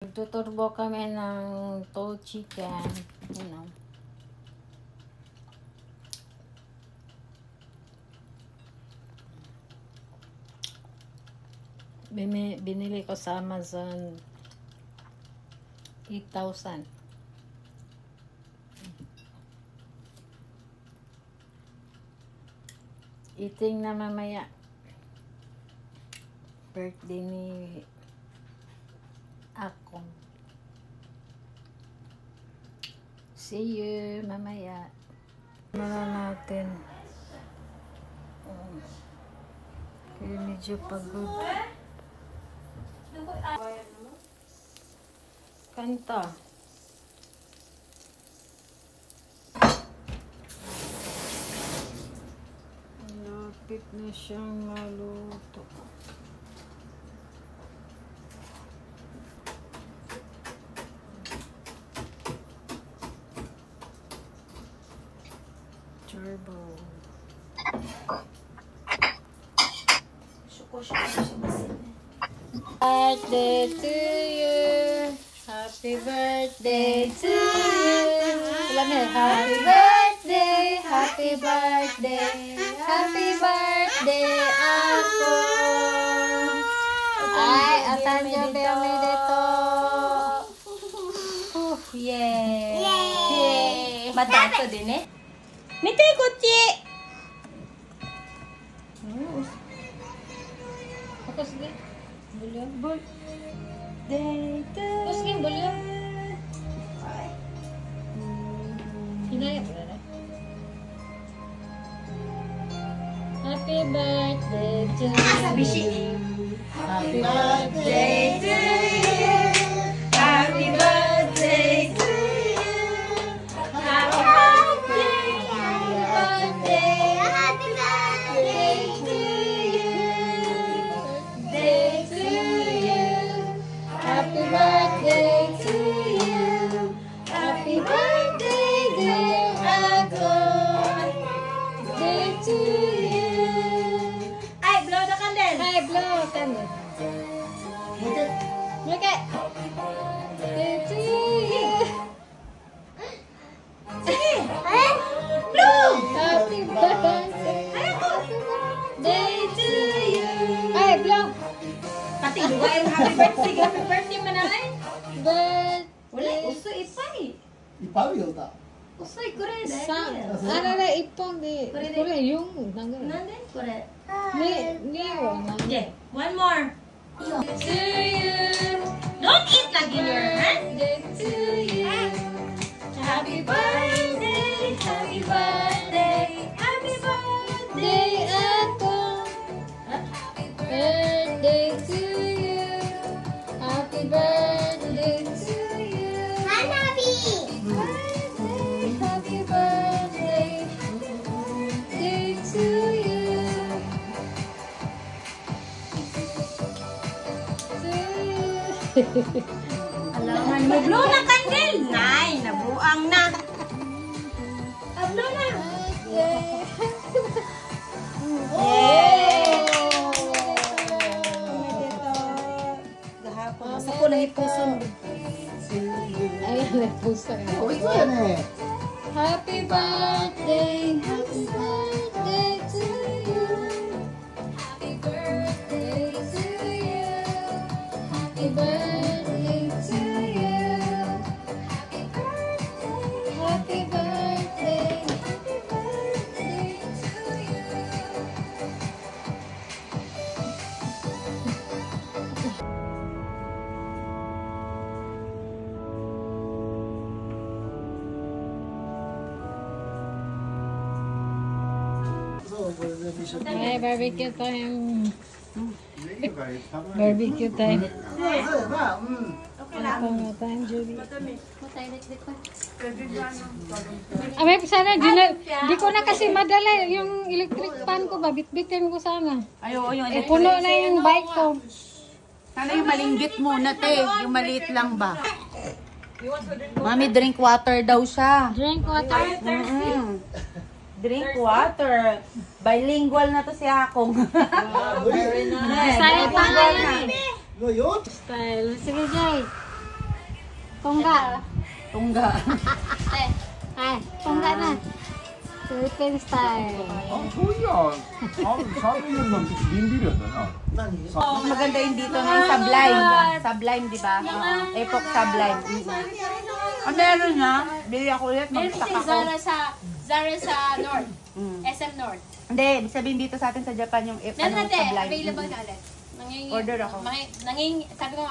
Nagtuturbo kami ng tall chicken. You know. Binili ko sa Amazon 8,000. Eating na mamaya. Birthday ni Akong. See you mamaya. Ano na natin? Kaya medyo pagod. Kanta. Malapit na siyang maluto. Turbo. Birthday to you. Happy birthday to you. Happy birthday, happy birthday, happy birthday ako. Ay, atanyo kami dito. Yay! Yay! Madato din eh. Mite kuchi. Ako sige. Bulyon. Birthday to you. Ako sige, bulyon. Hinaya ko na. Happy birthday to you. Sabi siya. Happy birthday to you. Happy birthday to you. Happy birthday. Happy birthday to you. Day to you. Happy birthday to you. Happy birthday, dear Agon. Day to you. Ay, blow the candle. Hi, blow candle. Look at. Day to you. Sige. Blow. Happy birthday. Day to you. Hi, blow. Pati luwa yung happy birthday. Happy birthday manalay. Birthday. Wala, uso ipay. Ipawil ta. Usoy, kore. Sa, ano na ipong di. Kore yung nanggal. Nande? Kore. Ni wala. Okay, one more. To you. Don't eat lagi in your hand. Day to you. Happy birthday, happy birthday, happy birthday. Day ako. Birthday to you. Happy birthday to you. Hanabi. Birthday, happy birthday. Day to you. To you. Alaman mo, blow na candle. Nay, nabuang na. Blow na. Okay. Gahapon. Sa ko na ipuson. Ayan, nagpusa na. Uy, ko yan eh. Happy birthday, happy birthday to you. Happy birthday to you. Happy birthday to you. Happy birthday, happy birthday to you. Ay, barbecue time. Barbecue time. Ako nga time, Julie. Amay, sana, di ko na kasi madala yung electric pan ko ba? Bitbitin ko sana. Ayo, yung Eh, puno na yung bike ko. Sana yung malinggit muna, te. Yung maliit lang ba? Mami, drink water daw siya. Drink water. Drink water. Bilingual na to si Akong. Style pa nga yan eh. Ngayon? Style. Sige, Jay. Tungga. Tungga. Ay, tungga na. Philippine style. 아, 소희야. 아, 사람이 넌 빈비렸다, 나. Maganda yung dito na yung Sublime. Sublime, di ba? Epoch Sublime. Ah, meron na. Bili ako ulit. Meron Mag-stock kasi ako. Zara sa North. SM North. Hindi, ibig sabihin dito sa atin sa Japan yung Meron natin, Sublime. available na ulit. Order ako. Sabi ko nga,